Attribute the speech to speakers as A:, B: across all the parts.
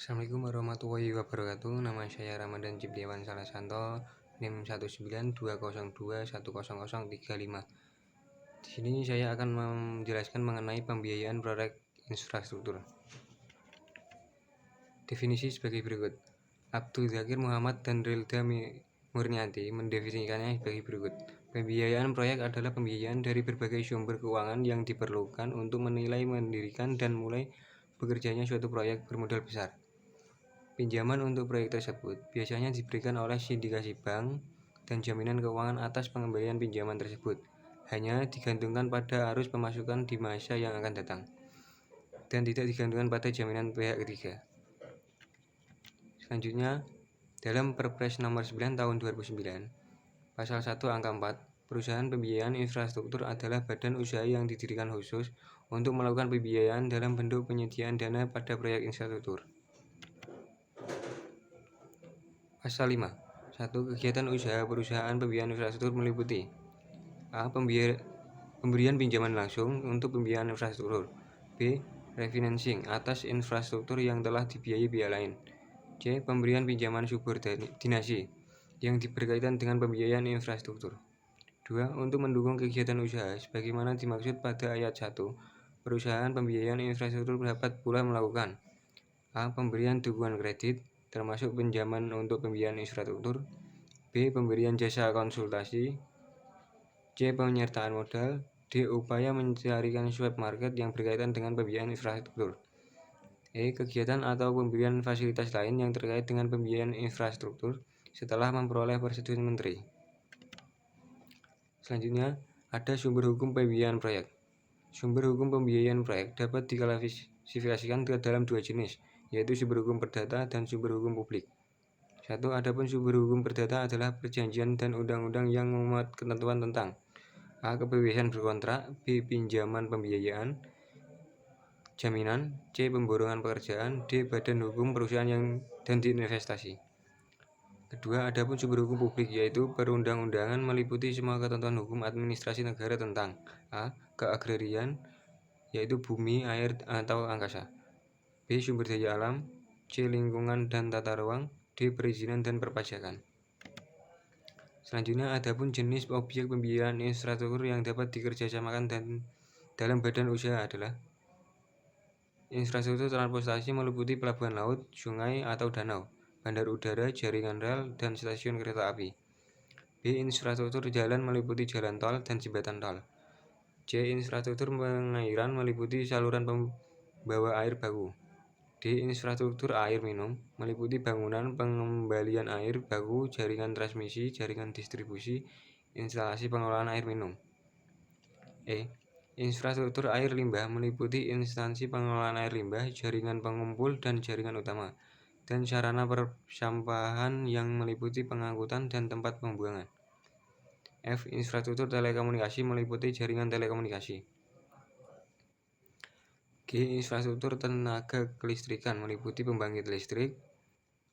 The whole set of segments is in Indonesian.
A: Assalamualaikum warahmatullahi wabarakatuh. Nama saya Ramadan Cipdiawan Salasanto, NIM 19220210035. Di sini saya akan menjelaskan mengenai pembiayaan proyek infrastruktur. Definisi sebagai berikut. Abdul Zakir Muhammad dan Rilda Murnianti mendefinisikannya sebagai berikut. Pembiayaan proyek adalah pembiayaan dari berbagai sumber keuangan yang diperlukan untuk menilai, mendirikan, dan mulai bekerjanya suatu proyek bermodal besar. Pinjaman untuk proyek tersebut biasanya diberikan oleh sindikasi bank dan jaminan keuangan atas pengembalian pinjaman tersebut hanya digantungkan pada arus pemasukan di masa yang akan datang dan tidak digantungkan pada jaminan pihak ketiga. Selanjutnya, dalam Perpres nomor 9 tahun 2009, Pasal 1 angka 4, perusahaan pembiayaan infrastruktur adalah badan usaha yang didirikan khusus untuk melakukan pembiayaan dalam bentuk penyediaan dana pada proyek infrastruktur. Pasal 5. 1. Kegiatan usaha perusahaan pembiayaan infrastruktur meliputi A. Pemberian pinjaman langsung untuk pembiayaan infrastruktur. B. Refinancing atas infrastruktur yang telah dibiayai pihak lain. C. Pemberian pinjaman subordinasi yang berkaitan dengan pembiayaan infrastruktur. 2. Untuk mendukung kegiatan usaha sebagaimana dimaksud pada ayat 1, perusahaan pembiayaan infrastruktur dapat pula melakukan A. Pemberian dukungan kredit termasuk pinjaman untuk pembiayaan infrastruktur. B. Pemberian jasa konsultasi. C. Penyertaan modal. D. Upaya mencarikan swap market yang berkaitan dengan pembiayaan infrastruktur. E. Kegiatan atau pemberian fasilitas lain yang terkait dengan pembiayaan infrastruktur setelah memperoleh persetujuan Menteri. Selanjutnya, ada sumber hukum pembiayaan proyek. Sumber hukum pembiayaan proyek dapat diklasifikasikan ke dalam dua jenis, yaitu sumber hukum perdata dan sumber hukum publik. 1. Adapun sumber hukum perdata adalah perjanjian dan undang-undang yang memuat ketentuan tentang A. Kebebasan berkontrak. B. Pinjaman pembiayaan jaminan. C. Pemborongan pekerjaan. D. Badan hukum perusahaan dan investasi. Kedua, adapun sumber hukum publik yaitu perundang-undangan meliputi semua ketentuan hukum administrasi negara tentang A. Keagrarian yaitu bumi, air, atau angkasa. B. Sumber daya alam. C. Lingkungan dan tata ruang. D. Perizinan dan perpajakan. Selanjutnya, adapun jenis objek pembiayaan infrastruktur yang dapat dikerjasamakan dan dalam badan usaha adalah infrastruktur transportasi meliputi pelabuhan laut, sungai atau danau, bandar udara, jaringan rel, dan stasiun kereta api. B. Infrastruktur jalan meliputi jalan tol dan jembatan tol. C. Infrastruktur pengairan meliputi saluran pembawa air baku. D. Infrastruktur air minum meliputi bangunan pengembalian air baku, jaringan transmisi, jaringan distribusi, instalasi pengelolaan air minum. E. Infrastruktur air limbah meliputi instansi pengelolaan air limbah, jaringan pengumpul dan jaringan utama, dan sarana persampahan yang meliputi pengangkutan dan tempat pembuangan. F. Infrastruktur telekomunikasi meliputi jaringan telekomunikasi. G. Infrastruktur tenaga kelistrikan meliputi pembangkit listrik,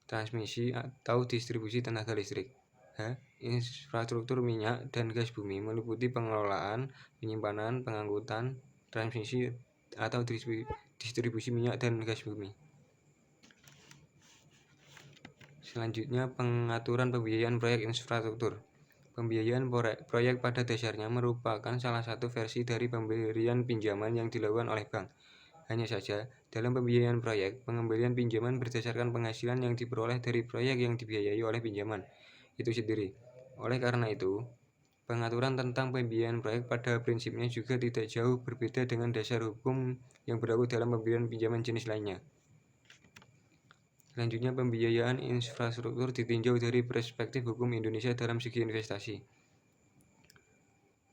A: transmisi atau distribusi tenaga listrik. H. Infrastruktur minyak dan gas bumi meliputi pengelolaan, penyimpanan, pengangkutan, transmisi atau distribusi minyak dan gas bumi. Selanjutnya, pengaturan pembiayaan proyek infrastruktur. Pembiayaan proyek pada dasarnya merupakan salah satu versi dari pemberian pinjaman yang dilakukan oleh bank. Hanya saja, dalam pembiayaan proyek, pengembalian pinjaman berdasarkan penghasilan yang diperoleh dari proyek yang dibiayai oleh pinjaman itu sendiri. Oleh karena itu, pengaturan tentang pembiayaan proyek pada prinsipnya juga tidak jauh berbeda dengan dasar hukum yang berlaku dalam pemberian pinjaman jenis lainnya. Selanjutnya, pembiayaan infrastruktur ditinjau dari perspektif hukum Indonesia dalam segi investasi.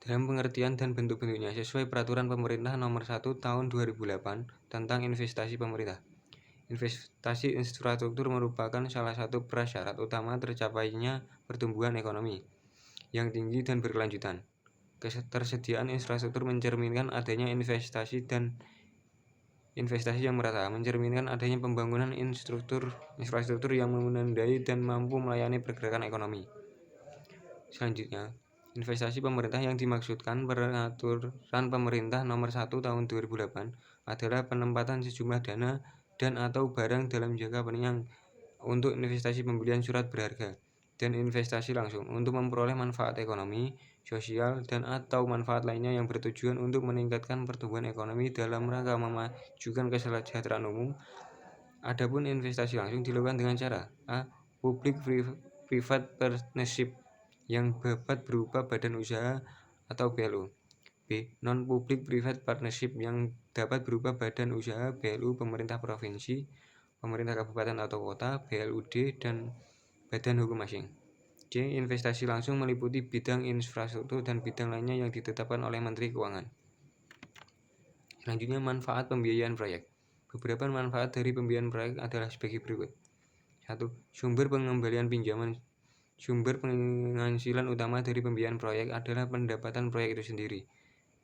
A: Dalam pengertian dan bentuk-bentuknya sesuai Peraturan Pemerintah Nomor 1 Tahun 2008 tentang Investasi Pemerintah. Investasi infrastruktur merupakan salah satu prasyarat utama tercapainya pertumbuhan ekonomi yang tinggi dan berkelanjutan. Ketersediaan infrastruktur mencerminkan adanya investasi yang merata, mencerminkan adanya pembangunan infrastruktur yang menandai dan mampu melayani pergerakan ekonomi. Selanjutnya, investasi pemerintah yang dimaksudkan Peraturan Pemerintah Nomor 1 Tahun 2008 adalah penempatan sejumlah dana dan atau barang dalam jangka panjang untuk investasi pembelian surat berharga dan investasi langsung untuk memperoleh manfaat ekonomi, sosial, dan atau manfaat lainnya yang bertujuan untuk meningkatkan pertumbuhan ekonomi dalam rangka memajukan kesejahteraan umum. Adapun investasi langsung dilakukan dengan cara A. Public-private partnership yang dapat berupa badan usaha atau BLU. B. Non-public private partnership yang dapat berupa badan usaha, BLU, pemerintah provinsi, pemerintah kabupaten atau kota, BLUD, dan badan hukum asing. C. Investasi langsung meliputi bidang infrastruktur dan bidang lainnya yang ditetapkan oleh Menteri Keuangan. Selanjutnya, manfaat pembiayaan proyek. Beberapa manfaat dari pembiayaan proyek adalah sebagai berikut. 1. Sumber pengembalian pinjaman. Sumber penghasilan utama dari pembiayaan proyek adalah pendapatan proyek itu sendiri.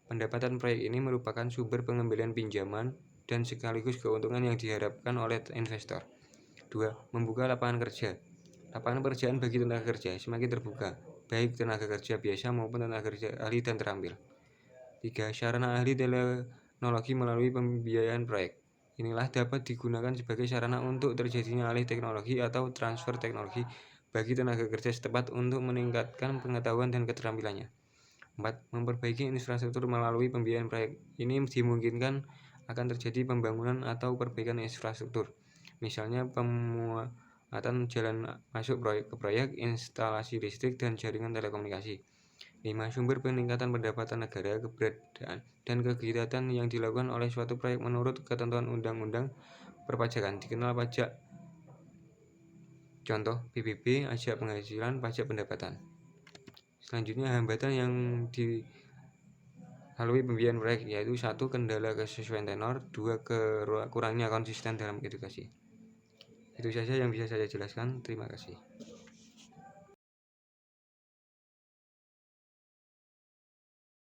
A: Pendapatan proyek ini merupakan sumber pengembalian pinjaman dan sekaligus keuntungan yang diharapkan oleh investor. 2. Membuka lapangan kerja. Lapangan pekerjaan bagi tenaga kerja semakin terbuka, baik tenaga kerja biasa maupun tenaga kerja ahli dan terampil. 3. Sarana ahli teknologi melalui pembiayaan proyek. Inilah dapat digunakan sebagai sarana untuk terjadinya alih teknologi atau transfer teknologi bagi tenaga kerja setempat untuk meningkatkan pengetahuan dan keterampilannya. 4. Memperbaiki infrastruktur melalui pembiayaan proyek. Ini dimungkinkan akan terjadi pembangunan atau perbaikan infrastruktur, misalnya pemuatan jalan masuk ke proyek, instalasi listrik, dan jaringan telekomunikasi. 5. Sumber peningkatan pendapatan negara, keberadaan dan kegiatan yang dilakukan oleh suatu proyek menurut ketentuan undang-undang perpajakan dikenal pajak. Contoh PBB, pajak penghasilan, pajak pendapatan. Selanjutnya, hambatan yang dilalui pembiayaan proyek yaitu 1. Kendala kesesuaian tenor, 2. Kurangnya konsisten dalam edukasi. Itu saja yang bisa saya jelaskan. Terima kasih.